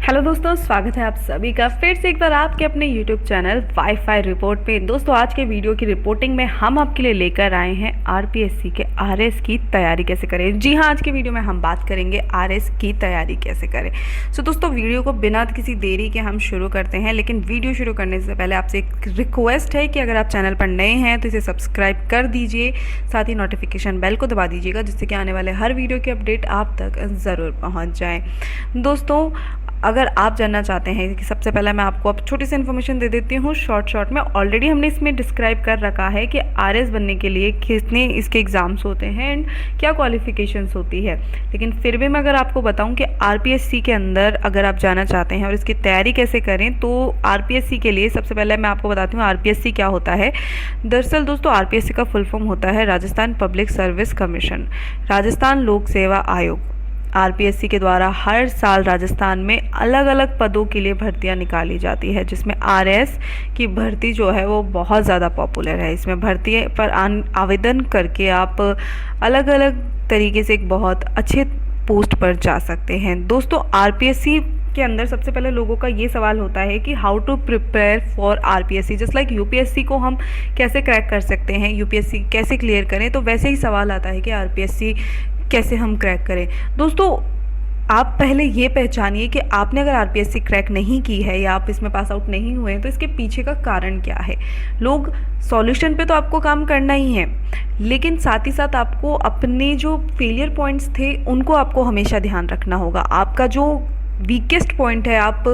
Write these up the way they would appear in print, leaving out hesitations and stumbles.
Hello दोस्तों, स्वागत है आप सभी का फिर से एक बार आपके अपने यूट्यूब चैनल वाईफाई रिपोर्ट पे। दोस्तों, आज के वीडियो की रिपोर्टिंग में हम आपके लिए लेकर आए हैं आरपीएससी के आरएस की तैयारी कैसे करें। जी हाँ, आज के वीडियो में हम बात करेंगे आरएस की तैयारी कैसे करें। सो दोस्तों, वीडियो को बिना किसी देरी के हम शुरू करते हैं, लेकिन वीडियो शुरू करने से पहले आपसे एक रिक्वेस्ट है कि अगर आप चैनल पर नए हैं तो इसे सब्सक्राइब कर दीजिए, साथ ही नोटिफिकेशन बेल को दबा दीजिएगा, जिससे कि आने वाले हर वीडियो की अपडेट आप तक ज़रूर पहुँच जाए। दोस्तों, अगर आप जानना चाहते हैं कि सबसे पहले मैं आपको अब छोटी सी इन्फॉर्मेशन दे देती हूँ शॉर्ट में। ऑलरेडी हमने इसमें डिस्क्राइब कर रखा है कि आरएस बनने के लिए कितने इसके एग्ज़ाम्स होते हैं एंड क्या क्वालिफिकेशंस होती है, लेकिन फिर भी मैं अगर आपको बताऊं कि आरपीएससी के अंदर अगर आप जाना चाहते हैं और इसकी तैयारी कैसे करें, तो आरपीएससी के लिए सबसे पहले मैं आपको बताती हूँ आरपीएससी क्या होता है। दरअसल दोस्तों, आरपीएससी का फुल फॉर्म होता है Rajasthan public service commission, Rajasthan लोक सेवा आयोग। आरपीएससी के द्वारा हर साल राजस्थान में अलग अलग पदों के लिए भर्तियां निकाली जाती है, जिसमें आरएस की भर्ती जो है वो बहुत ज़्यादा पॉपुलर है। इसमें भर्ती पर आवेदन करके आप अलग अलग तरीके से एक बहुत अच्छे पोस्ट पर जा सकते हैं। दोस्तों, आरपीएससी के अंदर सबसे पहले लोगों का ये सवाल होता है कि how to prepare for RPSC, just like UPSC को हम कैसे क्रैक कर सकते हैं, यूपीएससी कैसे क्लियर करें, तो वैसे ही सवाल आता है कि आरपीएससी कैसे हम क्रैक करें। दोस्तों, आप पहले ये पहचानिए कि आपने अगर आरपीएससी क्रैक नहीं की है या आप इसमें पास आउट नहीं हुए हैं तो इसके पीछे का कारण क्या है। लोग सॉल्यूशन पे तो आपको काम करना ही है, लेकिन साथ ही साथ आपको अपने जो फेलियर पॉइंट्स थे उनको आपको हमेशा ध्यान रखना होगा। आपका जो वीकेस्ट पॉइंट है, आप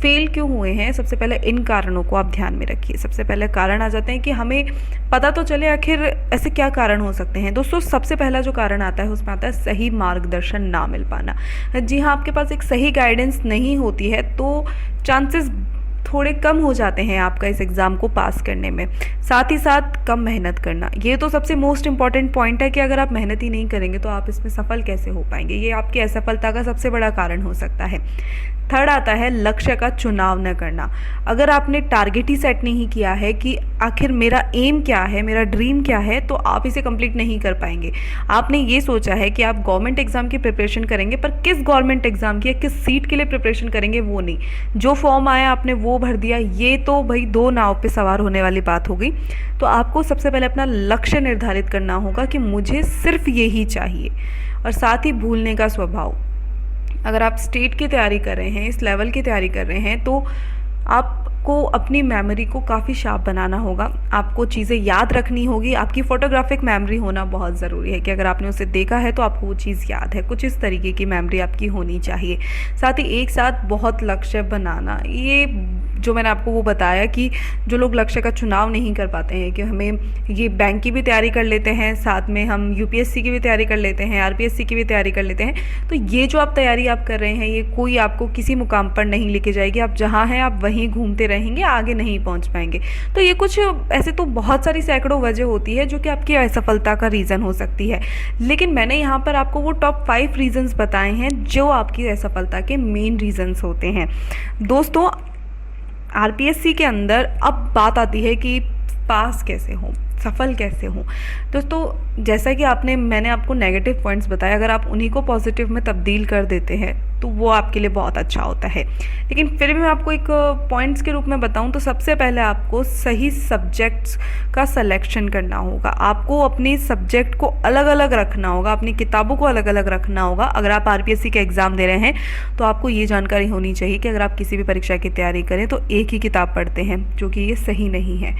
फेल क्यों हुए हैं, सबसे पहले इन कारणों को आप ध्यान में रखिए। सबसे पहले कारण आ जाते हैं कि हमें पता तो चले आखिर ऐसे क्या कारण हो सकते हैं। दोस्तों, सबसे पहला जो कारण आता है उसमें आता है सही मार्गदर्शन ना मिल पाना। जी हाँ, आपके पास एक सही गाइडेंस नहीं होती है तो चांसेस थोड़े कम हो जाते हैं आपका इस एग्ज़ाम को पास करने में। साथ ही साथ कम मेहनत करना, ये तो सबसे मोस्ट इम्पॉर्टेंट पॉइंट है कि अगर आप मेहनत ही नहीं करेंगे तो आप इसमें सफल कैसे हो पाएंगे। ये आपकी असफलता का सबसे बड़ा कारण हो सकता है। थर्ड आता है लक्ष्य का चुनाव न करना। अगर आपने टारगेट ही सेट नहीं किया है कि आखिर मेरा एम क्या है, मेरा ड्रीम क्या है, तो आप इसे कंप्लीट नहीं कर पाएंगे। आपने ये सोचा है कि आप गवर्नमेंट एग्जाम की प्रिपरेशन करेंगे, पर किस गवर्नमेंट एग्जाम की या किस सीट के लिए प्रिपरेशन करेंगे वो नहीं, जो फॉर्म आया आपने वो भर दिया, ये तो भाई दो नाव पे सवार होने वाली बात हो गई। तो आपको सबसे पहले अपना लक्ष्य निर्धारित करना होगा कि मुझे सिर्फ यही चाहिए, और साथ ही भूलने का स्वभाव। अगर आप स्टेट की तैयारी कर रहे हैं, इस लेवल की तैयारी कर रहे हैं, तो आपको अपनी मेमोरी को काफ़ी शार्प बनाना होगा। आपको चीज़ें याद रखनी होगी। आपकी फोटोग्राफिक मेमोरी होना बहुत ज़रूरी है कि अगर आपने उसे देखा है तो आपको वो चीज़ याद है। कुछ इस तरीके की मेमोरी आपकी होनी चाहिए। साथ ही एक साथ बहुत लक्ष्य बनाना, ये जो मैंने आपको वो बताया कि जो लोग लक्ष्य का चुनाव नहीं कर पाते हैं, कि हमें ये बैंक की भी तैयारी कर लेते हैं, साथ में हम यूपीएससी की भी तैयारी कर लेते हैं, आरपीएससी की भी तैयारी कर लेते हैं, तो ये जो आप तैयारी आप कर रहे हैं ये कोई आपको किसी मुकाम पर नहीं लेके जाएगी। आप जहाँ हैं आप वहीं घूमते रहेंगे, आगे नहीं पहुँच पाएंगे। तो ये कुछ ऐसे तो बहुत सारी सैकड़ों वजह होती है जो कि आपकी असफलता का रीज़न हो सकती है, लेकिन मैंने यहाँ पर आपको वो टॉप 5 रीजंस बताए हैं जो आपकी असफलता के मेन रीजंस होते हैं। दोस्तों, आरपीएससी के अंदर अब बात आती है कि पास कैसे हो, सफल कैसे हो। दोस्तों, जैसा कि मैंने आपको नेगेटिव पॉइंट्स बताया, अगर आप उन्हीं को पॉजिटिव में तब्दील कर देते हैं तो वो आपके लिए बहुत अच्छा होता है। लेकिन फिर भी मैं आपको एक पॉइंट्स के रूप में बताऊं तो सबसे पहले आपको सही सब्जेक्ट्स का सिलेक्शन करना होगा। आपको अपनी सब्जेक्ट को अलग अलग रखना होगा, अपनी किताबों को अलग अलग रखना होगा। अगर आप आरपीएससी के एग्ज़ाम दे रहे हैं तो आपको ये जानकारी होनी चाहिए कि अगर आप किसी भी परीक्षा की तैयारी करें तो एक ही किताब पढ़ते हैं, जो कि ये सही नहीं है।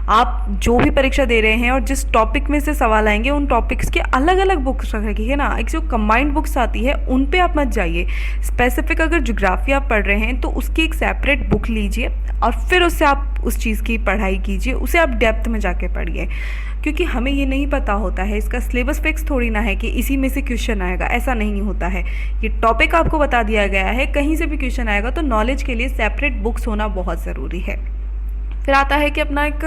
आप जो भी परीक्षा दे रहे हैं और जिस टॉपिक में से सवाल आएंगे उन टॉपिक्स के अलग अलग बुक्स रखिए ना। एक जो कंबाइंड बुक्स आती है उन पे आप मत जाइए। स्पेसिफिक अगर ज्योग्राफी आप पढ़ रहे हैं तो उसकी एक सेपरेट बुक लीजिए और फिर उससे आप उस चीज़ की पढ़ाई कीजिए, उसे आप डेप्थ में जाके पढ़िए, क्योंकि हमें ये नहीं पता होता है, इसका सिलेबस फिक्स थोड़ी ना है कि इसी में से क्वेश्चन आएगा, ऐसा नहीं होता है। ये टॉपिक आपको बता दिया गया है, कहीं से भी क्वेश्चन आएगा, तो नॉलेज के लिए सेपरेट बुक्स होना बहुत ज़रूरी है। फिर आता है कि अपना एक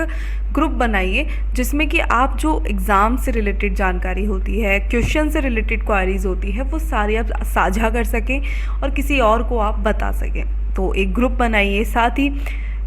ग्रुप बनाइए जिसमें कि आप जो एग्ज़ाम से रिलेटेड जानकारी होती है, क्वेश्चन से रिलेटेड क्वारीज होती है, वो सारी आप साझा कर सकें और किसी और को आप बता सकें। तो एक ग्रुप बनाइए, साथ ही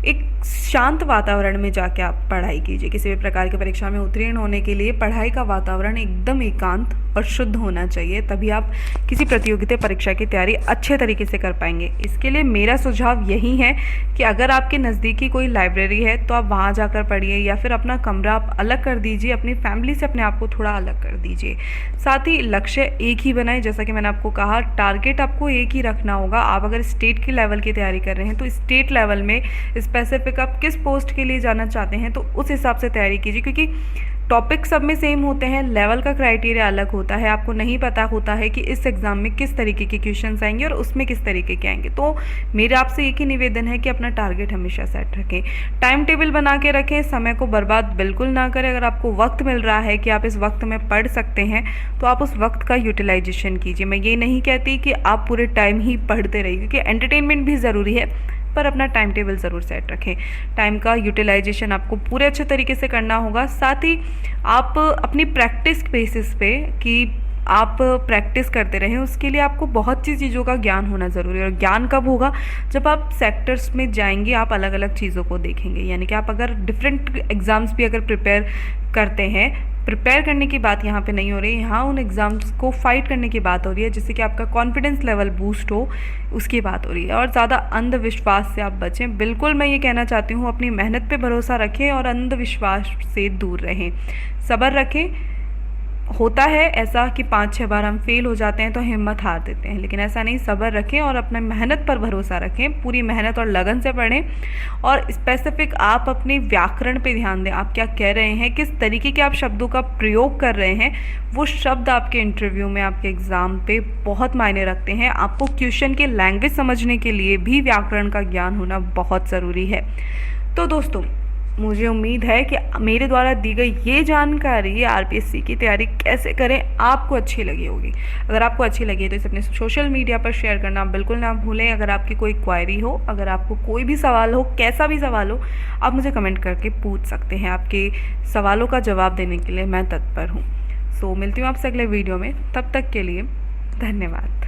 एक शांत वातावरण में जाके आप पढ़ाई कीजिए। किसी भी प्रकार की परीक्षा में उत्तीर्ण होने के लिए पढ़ाई का वातावरण एकदम एकांत और शुद्ध होना चाहिए, तभी आप किसी प्रतियोगिता परीक्षा की तैयारी अच्छे तरीके से कर पाएंगे। इसके लिए मेरा सुझाव यही है कि अगर आपके नज़दीकी कोई लाइब्रेरी है तो आप वहाँ जाकर पढ़िए, या फिर अपना कमरा आप अलग कर दीजिए, अपनी फैमिली से अपने आप को थोड़ा अलग कर दीजिए। साथ ही लक्ष्य एक ही बनाए, जैसा कि मैंने आपको कहा टारगेट आपको एक ही रखना होगा। आप अगर स्टेट की लेवल की तैयारी कर रहे हैं तो स्टेट लेवल में स्पेसिफिक आप किस पोस्ट के लिए जाना चाहते हैं तो उस हिसाब से तैयारी कीजिए, क्योंकि टॉपिक सब में सेम होते हैं, लेवल का क्राइटेरिया अलग होता है। आपको नहीं पता होता है कि इस एग्ज़ाम में किस तरीके के क्वेश्चंस आएंगे और उसमें किस तरीके के आएंगे। तो मेरा आपसे एक ही निवेदन है कि अपना टारगेट हमेशा सेट रखें, टाइम टेबल बना के रखें, समय को बर्बाद बिल्कुल ना करें। अगर आपको वक्त मिल रहा है कि आप इस वक्त में पढ़ सकते हैं तो आप उस वक्त का यूटिलाइजेशन कीजिए। मैं ये नहीं कहती कि आप पूरे टाइम ही पढ़ते रहिए, क्योंकि एंटरटेनमेंट भी ज़रूरी है, पर अपना टाइम टेबल ज़रूर सेट रखें। टाइम का यूटिलाइजेशन आपको पूरे अच्छे तरीके से करना होगा। साथ ही आप अपनी प्रैक्टिस बेसिस पे कि आप प्रैक्टिस करते रहें, उसके लिए आपको बहुत सी चीज़ों का ज्ञान होना ज़रूरी है। और ज्ञान कब होगा? जब आप सेक्टर्स में जाएंगे, आप अलग अलग चीज़ों को देखेंगे। यानी कि आप अगर डिफरेंट एग्ज़ाम्स भी अगर प्रिपेयर करते हैं, प्रिपेयर करने की बात यहाँ पे नहीं हो रही, यहाँ उन एग्ज़ाम्स को फाइट करने की बात हो रही है, जिससे कि आपका कॉन्फिडेंस लेवल बूस्ट हो, उसकी बात हो रही है। और ज़्यादा अंधविश्वास से आप बचें। बिल्कुल मैं ये कहना चाहती हूँ, अपनी मेहनत पे भरोसा रखें और अंधविश्वास से दूर रहें, सब्र रखें। होता है ऐसा कि 5-6 बार हम फेल हो जाते हैं तो हिम्मत हार देते हैं, लेकिन ऐसा नहीं, सब्र रखें और अपने मेहनत पर भरोसा रखें। पूरी मेहनत और लगन से पढ़ें और स्पेसिफिक आप अपने व्याकरण पे ध्यान दें। आप क्या कह रहे हैं, किस तरीके के आप शब्दों का प्रयोग कर रहे हैं, वो शब्द आपके इंटरव्यू में, आपके एग्ज़ाम पे बहुत मायने रखते हैं। आपको क्वेश्चन के लैंग्वेज समझने के लिए भी व्याकरण का ज्ञान होना बहुत ज़रूरी है। तो दोस्तों, मुझे उम्मीद है कि मेरे द्वारा दी गई ये जानकारी आरपीएससी की तैयारी कैसे करें आपको अच्छी लगी होगी। अगर आपको अच्छी लगी है तो इसे अपने सोशल मीडिया पर शेयर करना बिल्कुल ना भूलें। अगर आपकी कोई क्वायरी हो, अगर आपको कोई भी सवाल हो, कैसा भी सवाल हो, आप मुझे कमेंट करके पूछ सकते हैं। आपके सवालों का जवाब देने के लिए मैं तत्पर हूँ। सो मिलती हूँ आपसे अगले वीडियो में, तब तक के लिए धन्यवाद।